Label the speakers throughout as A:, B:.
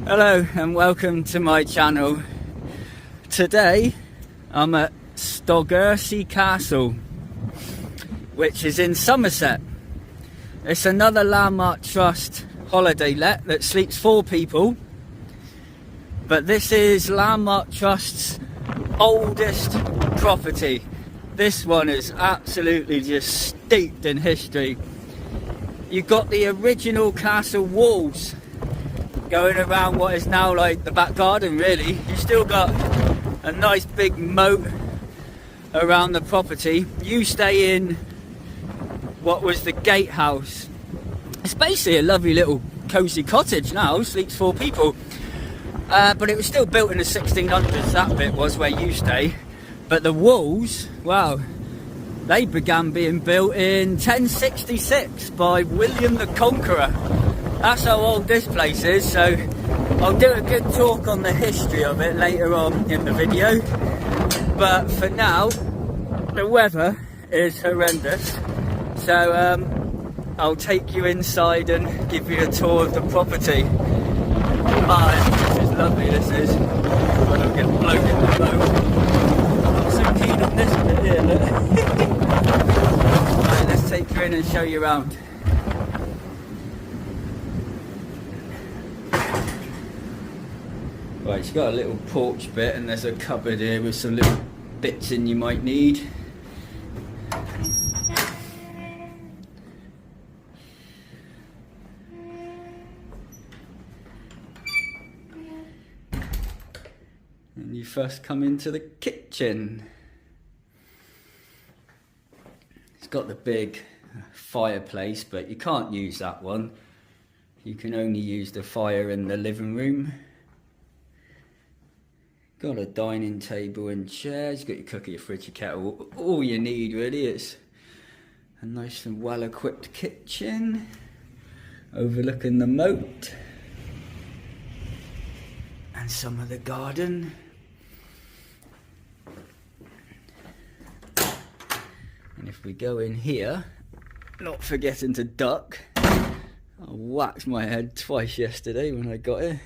A: Hello and welcome to my channel. Today I'm at Stogursey Castle, which is in Somerset. It's another Landmark Trust holiday let that sleeps 4 people, but this is Landmark Trust's oldest property. This one is absolutely just steeped in history. You've got the original castle walls going around what is now like the back garden, really. You've still got a nice big moat around the property. You stay in what was the gatehouse. It's basically a lovely little cosy cottage now, sleeps 4 people. But it was still built in the 1600s, that bit was where you stay. But the walls, wow, they began being built in 1066 by William the Conqueror. That's how old this place is, so I'll do a good talk on the history of it later on in the video. But for now, the weather is horrendous, so I'll take you inside and give you a tour of the property. Ah, this is lovely, this is. I don't get blown in the boat. I'm not so keen on this bit here, look. Right, let's take you in and show you around. Right, it's got a little porch bit and there's a cupboard here with some little bits in you might need. And you first come into the kitchen. It's got the big fireplace, but you can't use that one. You can only use the fire in the living room. Got a dining table and chairs. You've got your cooker, your fridge, your kettle. All you need really is a nice and well equipped kitchen overlooking the moat and some of the garden. And if we go in here, not forgetting to duck. I whacked my head twice yesterday when I got here.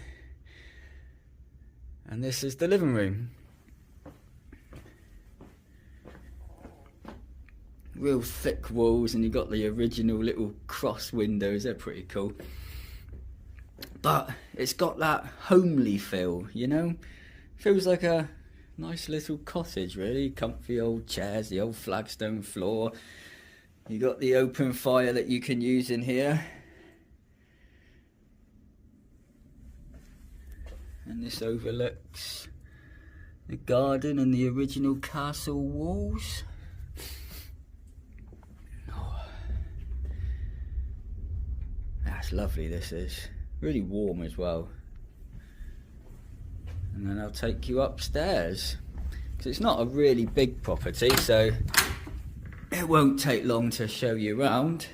A: And this is the living room. Real thick walls, and you've got the original little cross windows. They're pretty cool. But it's got that homely feel, you know? Feels like a nice little cottage, really. Comfy old chairs, the old flagstone floor. You got the open fire that you can use in here. And this overlooks the garden and the original castle walls. Oh, that's lovely, this is. Really warm as well. And then I'll take you upstairs. Because it's not a really big property, so it won't take long to show you around.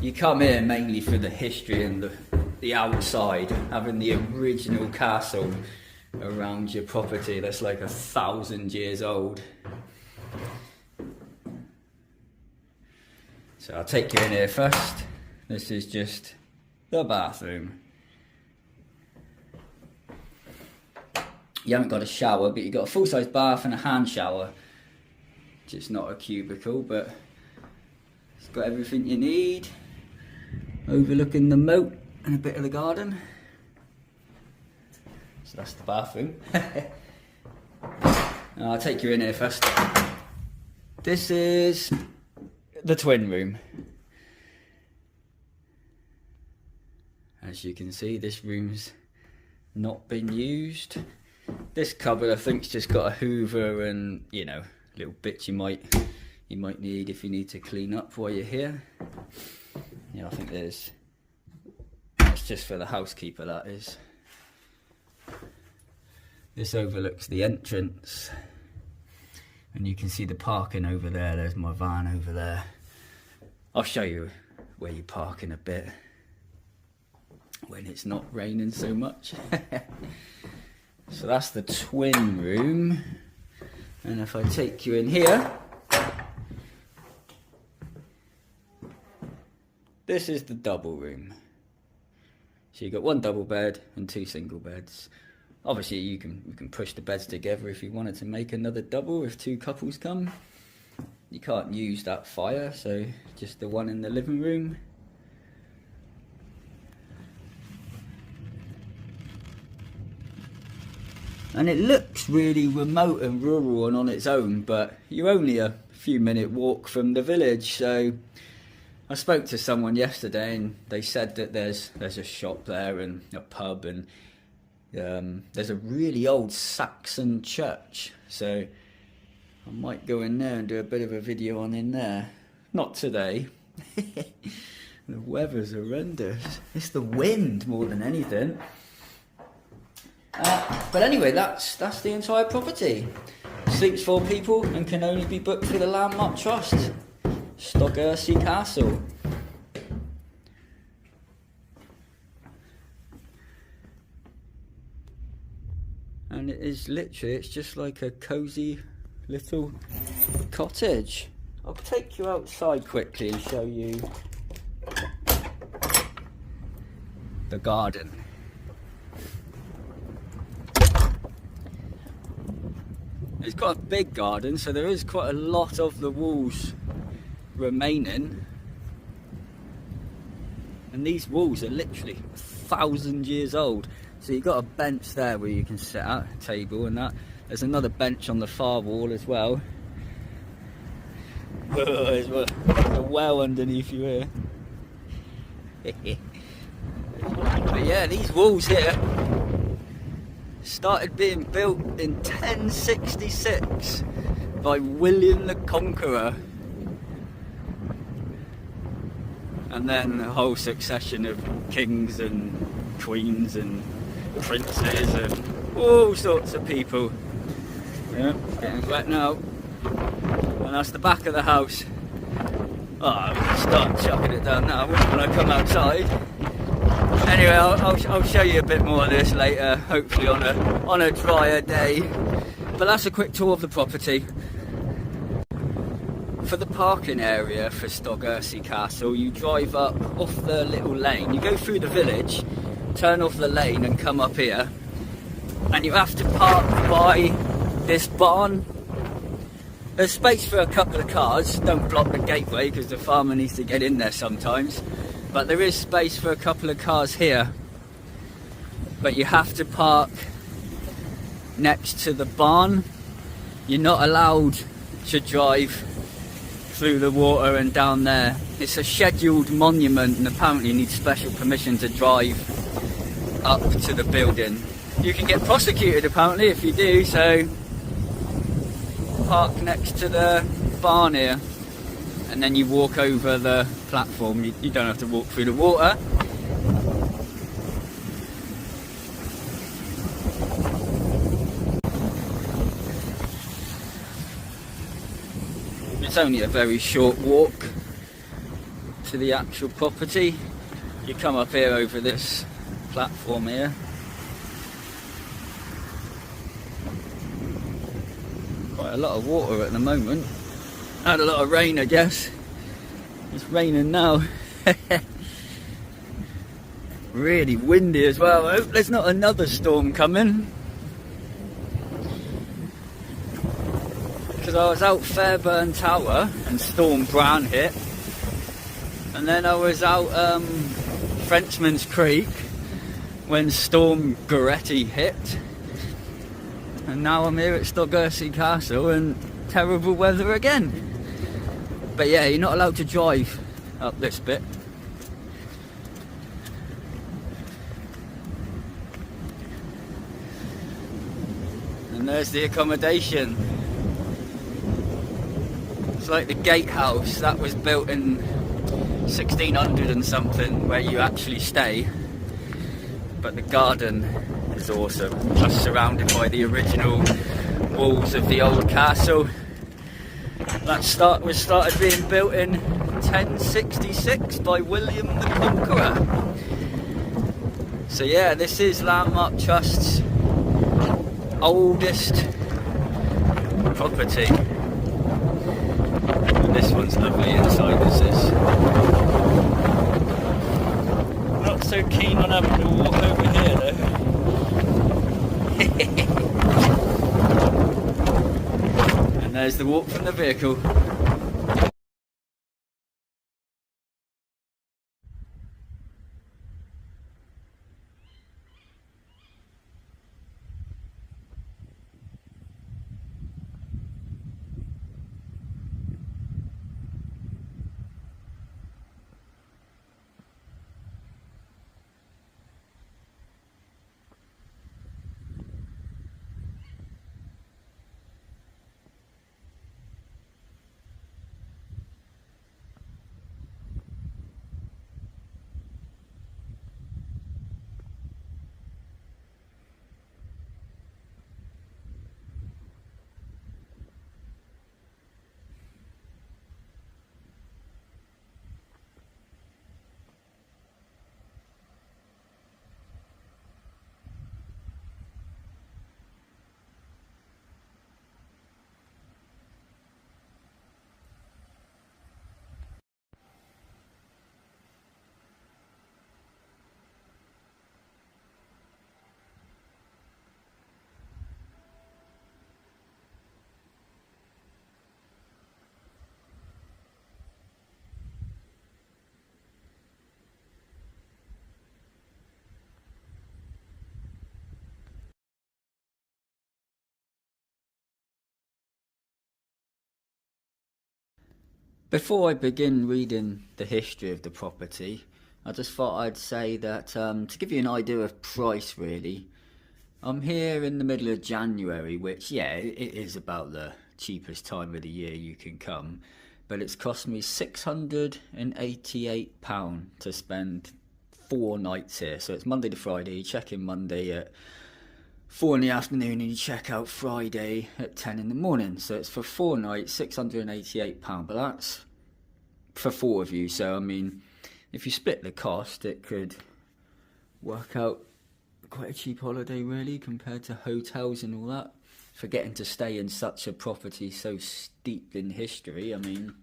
A: You come here mainly for the history and the outside, having the original castle around your property that's like 1,000 years old. So I'll take you in here first. This is just the bathroom. You haven't got a shower, but you've got a full-size bath and a hand shower. Just not a cubicle, but it's got everything you need. Overlooking the moat and a bit of the garden. So that's the bathroom. I'll take you in here first. This is the twin room. As you can see, this room's not been used. This cupboard I think's just got a hoover and, you know, little bits you might need if you need to clean up while you're here. Yeah, I think that's just for the housekeeper, that is. This overlooks the entrance, and you can see the parking over there. There's my van over there. I'll show you where you park in a bit when it's not raining so much. So that's the twin room, and if I take you in here, this is the double room. So you've got one double bed and two single beds. Obviously you can push the beds together if you wanted to make another double if two couples come. You can't use that fire, so just the one in the living room. And it looks really remote and rural and on its own, but you're only a few minute walk from the village. So I spoke to someone yesterday and they said that there's a shop there and a pub, and there's a really old Saxon church. So I might go in there and do a bit of a video on in there. Not today. The weather's horrendous. It's the wind more than anything. But anyway, that's the entire property. Sleeps 4 people and can only be booked for the Landmark Trust. Stogursey Castle. And it is literally, it's just like a cosy little cottage. I'll take you outside quickly and show you the garden. It's got a big garden, so there is quite a lot of the walls remaining. And these walls are literally 1,000 years old. So you've got a bench there where you can sit at, a table and that. There's another bench on the far wall as well. There's a well underneath you here. But yeah, these walls here started being built in 1066 by William the Conqueror, and then a whole succession of kings and queens and princes and all sorts of people. Yeah, getting wet now. And that's the back of the house. Oh, I'm going to start chucking it down now when I come outside. Anyway, I'll show you a bit more of this later, hopefully on a drier day. But that's a quick tour of the property. For the parking area for Stogursey Castle, you drive up off the little lane. You go through the village, turn off the lane and come up here. And you have to park by this barn. There's space for a couple of cars. Don't block the gateway because the farmer needs to get in there sometimes. But there is space for a couple of cars here. But you have to park next to the barn. You're not allowed to drive through the water and down there. It's a scheduled monument and apparently you need special permission to drive up to the building. You can get prosecuted apparently if you do, so park next to the barn here and then you walk over the platform. You don't have to walk through the water. It's only a very short walk to the actual property. You come up here over this platform here. Quite a lot of water at the moment. Had a lot of rain, I guess. It's raining now. Really windy as well. I hope there's not another storm coming. Because I was out Fairburn Tower and Storm Bran hit. And then I was out Frenchman's Creek when Storm Goretti hit. And now I'm here at Stogursey Castle and terrible weather again. But yeah, you're not allowed to drive up this bit. And there's the accommodation. It's like the gatehouse that was built in 1600 and something, where you actually stay. But the garden is awesome, just surrounded by the original walls of the old castle. That was started being built in 1066 by William the Conqueror. So yeah, this is Landmark Trust's oldest property. This one's lovely inside, this is. Not so keen on having to walk over here though. And there's the walk from the vehicle. Before I begin reading the history of the property, I just thought I'd say that to give you an idea of price really, I'm here in the middle of January, which yeah, it is about the cheapest time of the year you can come, but it's cost me £688 to spend 4 nights here. So it's Monday to Friday, you check in Monday at 4 in the afternoon and you check out Friday at 10 in the morning. So it's for 4 nights, £688, but that's for 4 of you. So I mean, if you split the cost, it could work out quite a cheap holiday really, compared to hotels and all that. For getting to stay in such a property so steeped in history. I mean,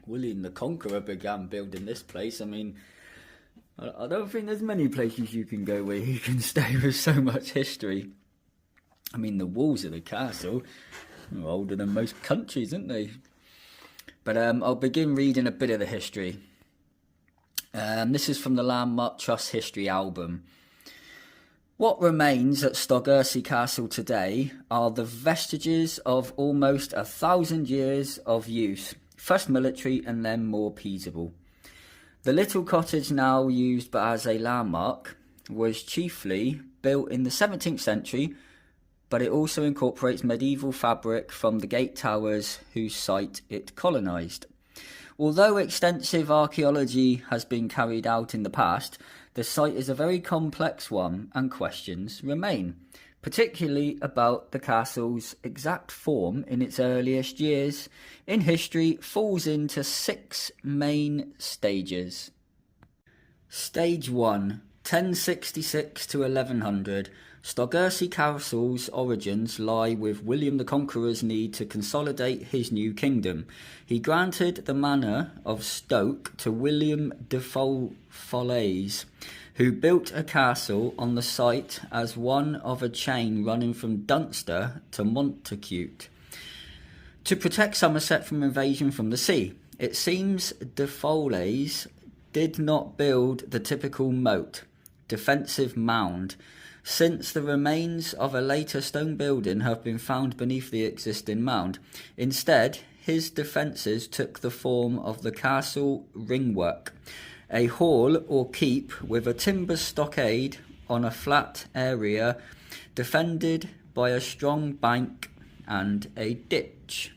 A: William the Conqueror began building this place. I mean, I don't think there's many places you can go where you can stay with so much history. I mean, the walls of the castle are older than most countries, aren't they? But I'll begin reading a bit of the history. This is from the Landmark Trust History album. What remains at Stogursey Castle today are the vestiges of almost 1,000 years of use, first military and then more peaceable. The little cottage now used as a landmark was chiefly built in the 17th century, but it also incorporates medieval fabric from the gate towers whose site it colonised. Although extensive archaeology has been carried out in the past, the site is a very complex one and questions remain, particularly about the castle's exact form in its earliest years. In history, falls into 6 main stages. Stage 1, 1066 to 1100. Stogursey Castle's origins lie with William the Conqueror's need to consolidate his new kingdom. He granted the manor of Stoke to William de Falaise, who built a castle on the site as one of a chain running from Dunster to Montacute, to protect Somerset from invasion from the sea. It seems de Falaise did not build the typical moat, defensive mound, since the remains of a later stone building have been found beneath the existing mound. Instead, his defences took the form of the castle ringwork, a hall or keep with a timber stockade on a flat area defended by a strong bank and a ditch.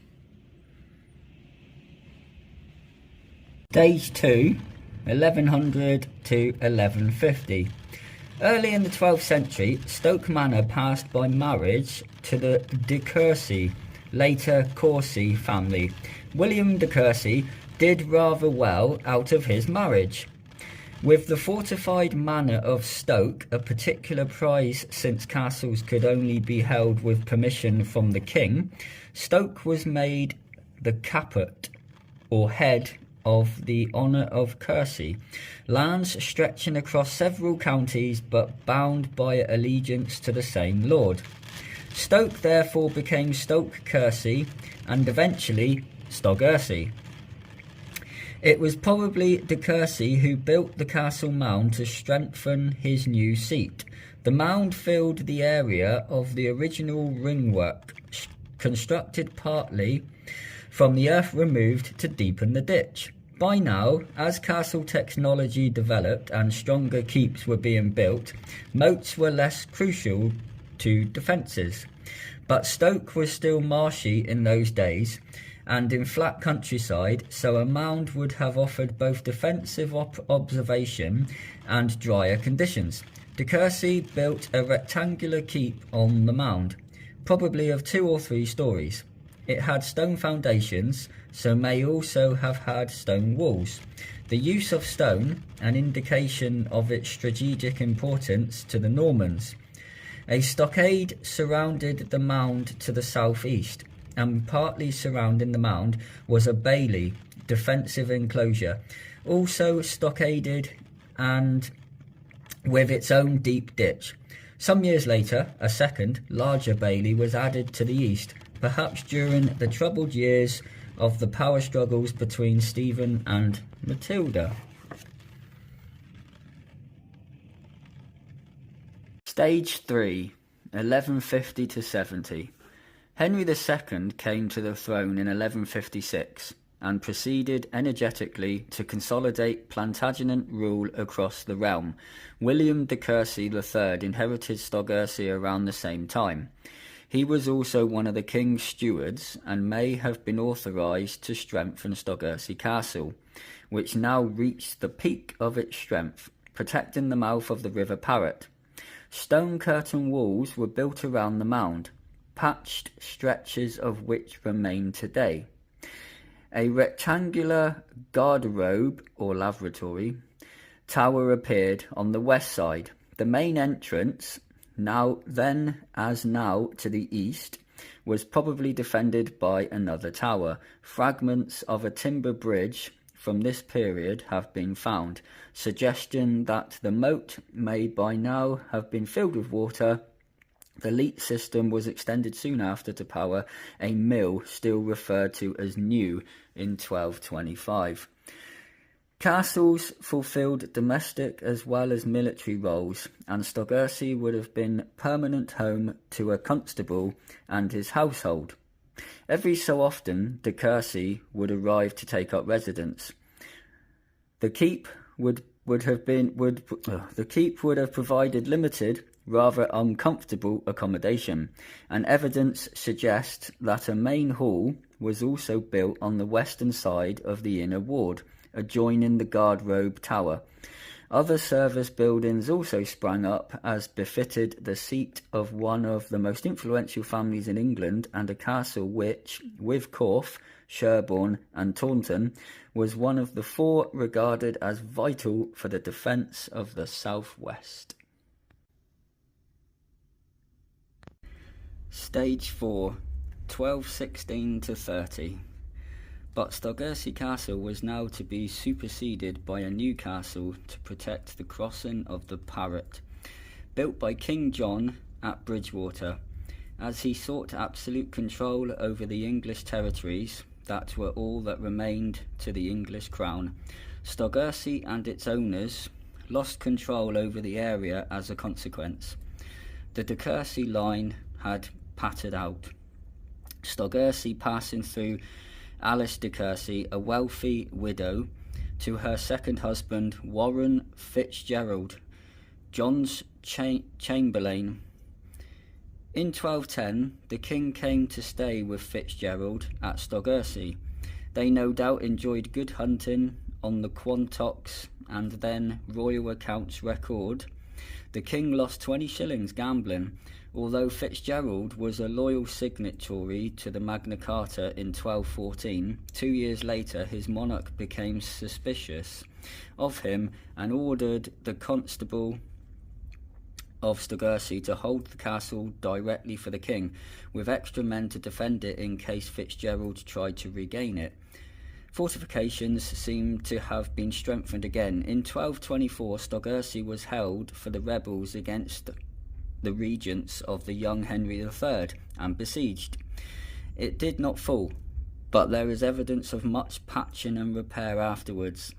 A: Stage 2, 1100 to 1150. Early in the 12th century, Stoke Manor passed by marriage to the de Courcy, later Courcy family. William de Courcy did rather well out of his marriage. With the fortified manor of Stoke a particular prize, since castles could only be held with permission from the king, Stoke was made the caput or head of the honour of Courcy, lands stretching across several counties but bound by allegiance to the same lord. Stoke therefore became Stoke-Courcy and eventually Stogursey. It was probably de Courcy who built the castle mound to strengthen his new seat. The mound filled the area of the original ringwork, constructed partly from the earth removed to deepen the ditch. By now, as castle technology developed and stronger keeps were being built, moats were less crucial to defences. But Stoke was still marshy in those days and in flat countryside, so a mound would have offered both defensive observation and drier conditions. De Courcy built a rectangular keep on the mound, probably of 2 or 3 stories. It had stone foundations, so may also have had stone walls. The use of stone, an indication of its strategic importance to the Normans. A stockade surrounded the mound to the southeast, and partly surrounding the mound was a bailey, defensive enclosure, also stockaded and with its own deep ditch. Some years later, a second, larger bailey was added to the east, perhaps during the troubled years of the power struggles between Stephen and Matilda. Stage 3, 1150 to 70. Henry II came to the throne in 1156 and proceeded energetically to consolidate Plantagenet rule across the realm. William de Courcy III inherited Stogursey around the same time. He was also one of the king's stewards and may have been authorised to strengthen Stogursey Castle, which now reached the peak of its strength, protecting the mouth of the River Parrett. Stone curtain walls were built around the mound, patched stretches of which remain today. A rectangular garderobe, or lavatory, tower appeared on the west side. The main entrance, now to the east, was probably defended by another tower. Fragments of a timber bridge from this period have been found, suggesting that the moat may by now have been filled with water. The leat system was extended soon after to power a mill still referred to as New in 1225. Castles fulfilled domestic as well as military roles, and Stogursey would have been permanent home to a constable and his household. Every so often, de Courcy would arrive to take up residence. The keep would have provided limited, rather uncomfortable accommodation, and evidence suggests that a main hall was also built on the western side of the inner ward, adjoining the guard-robe tower. Other service buildings also sprang up, as befitted the seat of one of the most influential families in England, and a castle which, with Corfe, Sherborne and Taunton, was one of the 4 regarded as vital for the defence of the southwest. Stage 4, 1216 to 30. But Stogursey Castle was now to be superseded by a new castle to protect the crossing of the Parrett, built by King John at Bridgewater, as he sought absolute control over the English territories that were all that remained to the English crown. Stogursey and its owners lost control over the area as a consequence. The de Courcy line had pattered out, Stogursey passing through Alice de Courcy, a wealthy widow, to her second husband, Warren Fitzgerald, John's Chamberlain. In 1210, the king came to stay with Fitzgerald at Stogursey. They no doubt enjoyed good hunting on the Quantocks, and then royal accounts record the king lost 20 shillings gambling. Although Fitzgerald was a loyal signatory to the Magna Carta in 1214, 2 years later his monarch became suspicious of him and ordered the constable of Stogursey to hold the castle directly for the king, with extra men to defend it in case Fitzgerald tried to regain it. Fortifications seem to have been strengthened again. In 1224, Stogursey was held for the rebels against the regents of the young Henry III and besieged. It did not fall, but there is evidence of much patching and repair afterwards.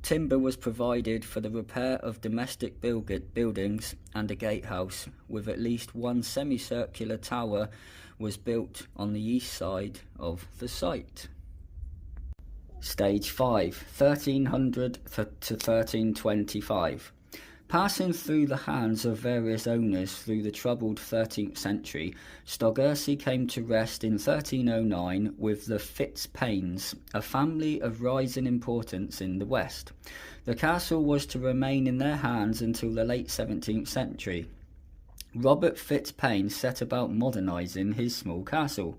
A: Timber was provided for the repair of domestic buildings, and a gatehouse with at least one semicircular tower was built on the east side of the site. Stage 5, 1300 to 1325. Passing through the hands of various owners through the troubled 13th century, Stogursey came to rest in 1309 with the Fitzpaines, a family of rising importance in the west. The castle was to remain in their hands until the late 17th century. Robert Fitzpaine set about modernising his small castle,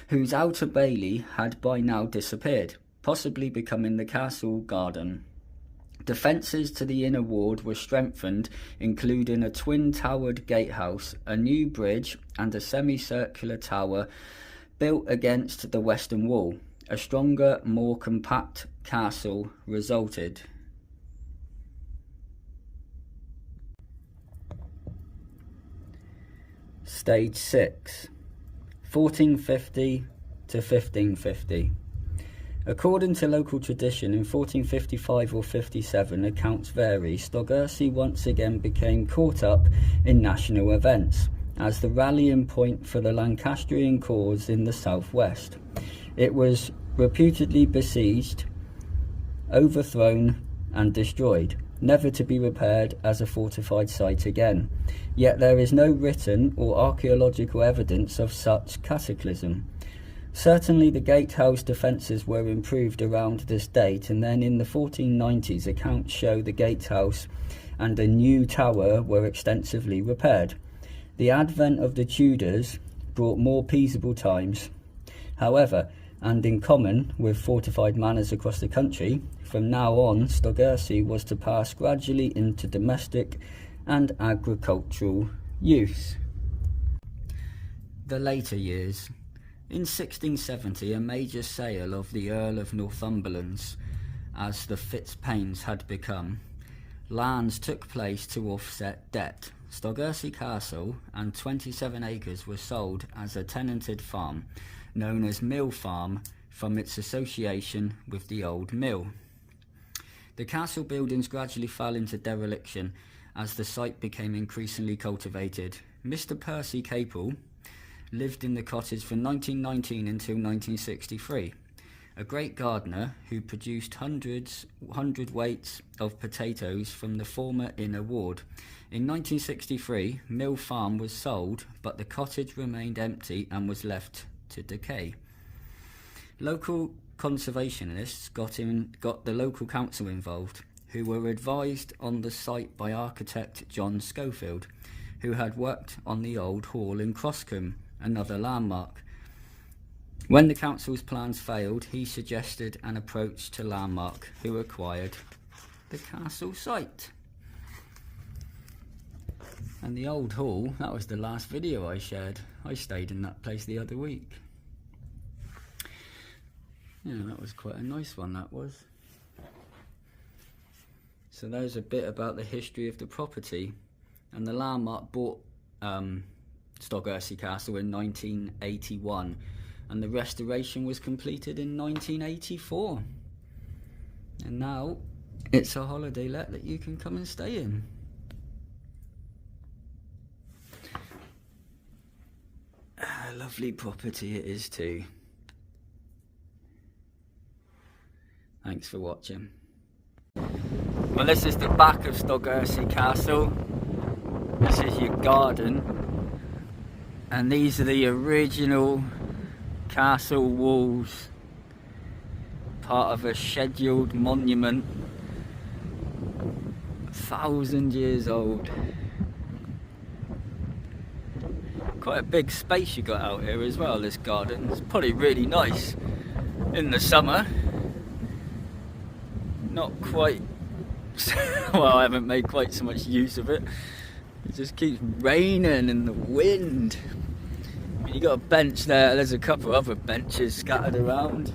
A: whose outer bailey had by now disappeared, possibly becoming the castle garden. Defences to the inner ward were strengthened, including a twin-towered gatehouse, a new bridge, and a semicircular tower built against the western wall. A stronger, more compact castle resulted. Stage 6, 1450 to 1550. According to local tradition, in 1455 or 57, accounts vary, Stogursey once again became caught up in national events as the rallying point for the Lancastrian cause in the southwest. It was reputedly besieged, overthrown and destroyed, never to be repaired as a fortified site again. Yet there is no written or archaeological evidence of such cataclysm. Certainly the gatehouse defences were improved around this date, and then in the 1490s accounts show the gatehouse and a new tower were extensively repaired. The advent of the Tudors brought more peaceable times. However, and in common with fortified manors across the country, from now on Stogursey was to pass gradually into domestic and agricultural use. The later years. In 1670, a major sale of the Earl of Northumberland's, as the Fitzpaines had become, lands took place to offset debt. Stogursey Castle and 27 acres were sold as a tenanted farm, known as Mill Farm, from its association with the old mill. The castle buildings gradually fell into dereliction as the site became increasingly cultivated. Mr. Percy Capel lived in the cottage from 1919 until 1963, a great gardener who produced hundred weights of potatoes from the former inner ward. In 1963, Mill Farm was sold, but the cottage remained empty and was left to decay. Local conservationists got the local council involved, who were advised on the site by architect John Schofield, who had worked on the old hall in Croscombe, another landmark. When the council's plans failed, he suggested an approach to Landmark, who acquired the castle site. And the old hall, that was the last video I shared. I stayed in that place the other week. Yeah, that was quite a nice one, that was. So there's a bit about the history of the property. And the Landmark bought Stogursey Castle in 1981, and the restoration was completed in 1984. And now it's a holiday let that you can come and stay in. A lovely property it is too. Thanks for watching. Well, this is the back of Stogursey Castle. This is your garden, and these are the original castle walls, part of a scheduled monument, 1,000 years old. Quite a big space you got out here as well, this garden. It's probably really nice in the summer. Not quite, well, I haven't made quite so much use of it. It just keeps raining and the wind. You got a bench there, there's a couple other benches scattered around.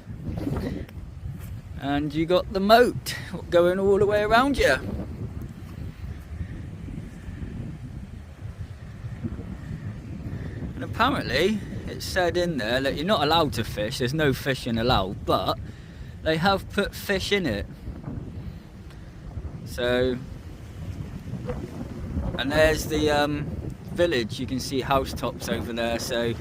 A: and you got the moat going all the way around you. And apparently it said in there that you're not allowed to fish, there's no fishing allowed, but they have put fish in it. So, and there's the village, you can see housetops over there, so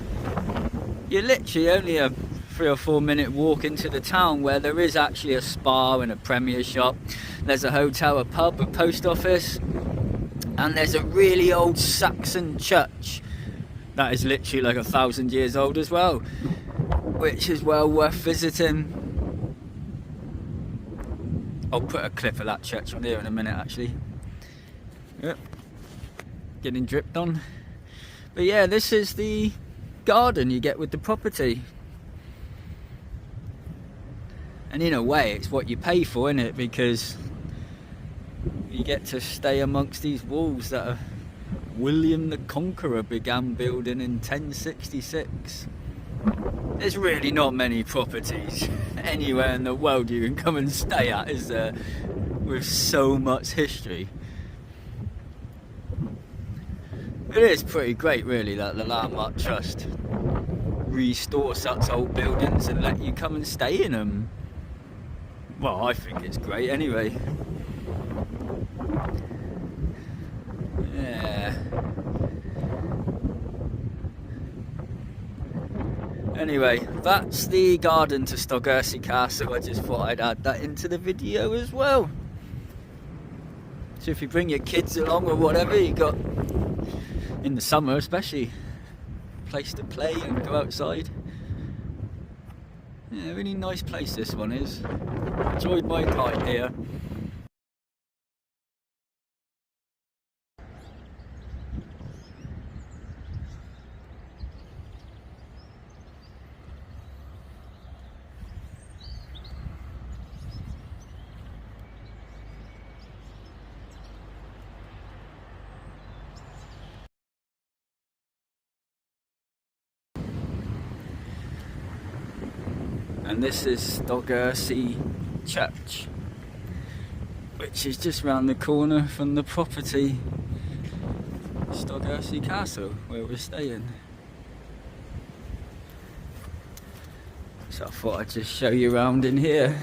A: you're literally only a 3 or 4 minute walk into the town, where there is actually a spa and a Premier shop. There's a hotel, a pub, a post office, and there's a really old Saxon church that is literally like 1,000 years old as well, which is well worth visiting. I'll put a clip of that church on there in a minute actually. Yep, getting dripped on. But yeah, this is the garden you get with the property. And in a way it's what you pay for, isn't it? Because you get to stay amongst these walls that William the Conqueror began building in 1066. There's really not many properties anywhere in the world you can come and stay at, is there, with so much history. It is pretty great really that the Landmark Trust restore such old buildings and let you come and stay in them. Well, I think it's great anyway. Yeah. Anyway, that's the garden to Stogursey Castle. I just thought I'd add that into the video as well. So if you bring your kids along or whatever, you got, in the summer especially, a place to play and go outside. Yeah, really nice place this one is. Enjoyed my time here. And this is Stogursey Church, which is just round the corner from the property, Stogursey Castle, where we're staying. So I thought I'd just show you around in here,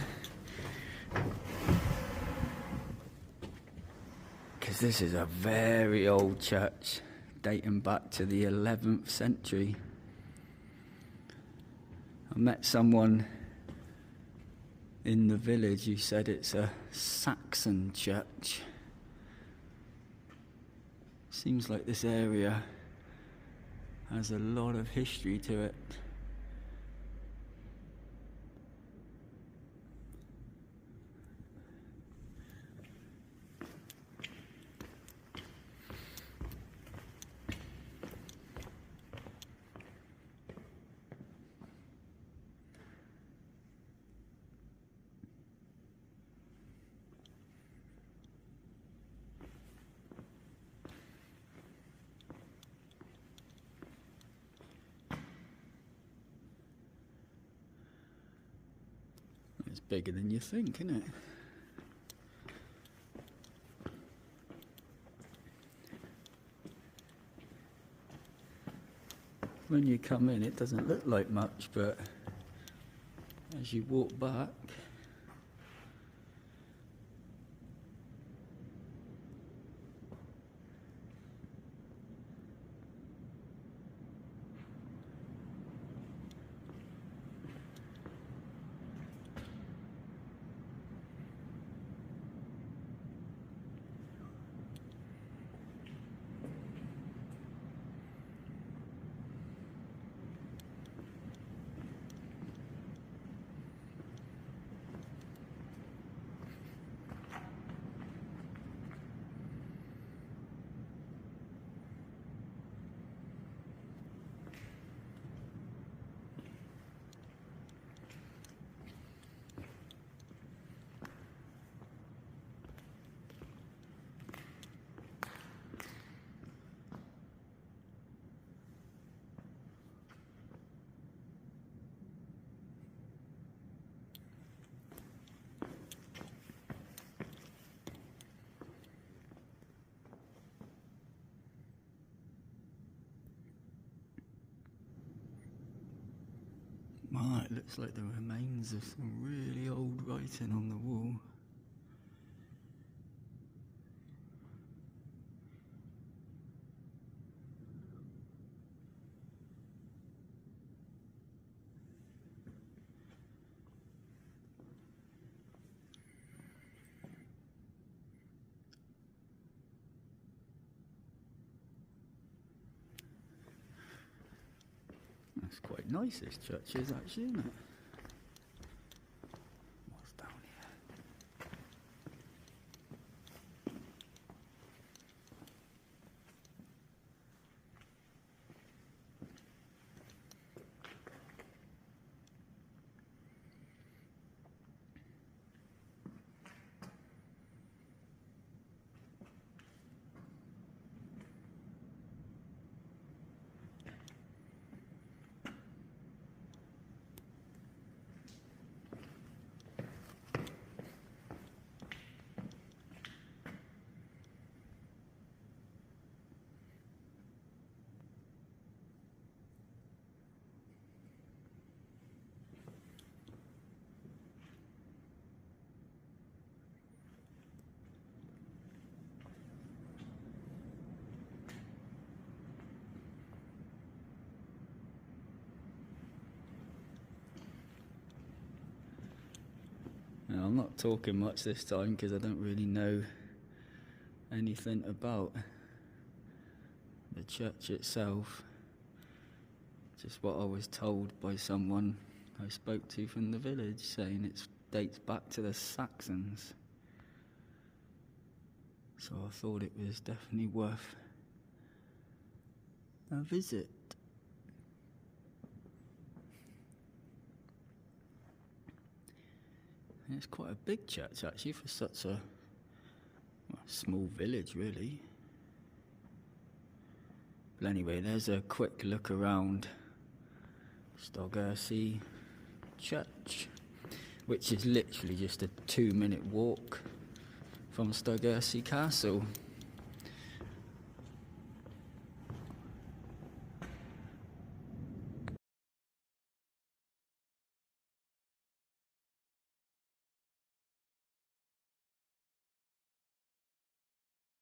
A: because this is a very old church dating back to the 11th century. I met someone in the village who said it's a Saxon church. Seems like this area has a lot of history to it. It's bigger than you think, isn't it? When you come in, it doesn't look like much, but as you walk back, It looks like the remains of some really old writing on the wall. That's quite nice, this church is actually, isn't it? What's down here? Now, I'm not talking much this time because I don't really know anything about the church itself. Just what I was told by someone I spoke to from the village, saying it dates back to the Saxons. So I thought it was definitely worth a visit. And it's quite a big church actually for such a small village, really. But anyway, there's a quick look around Stogursey Church, which is literally just a 2-minute walk from Stogursey Castle.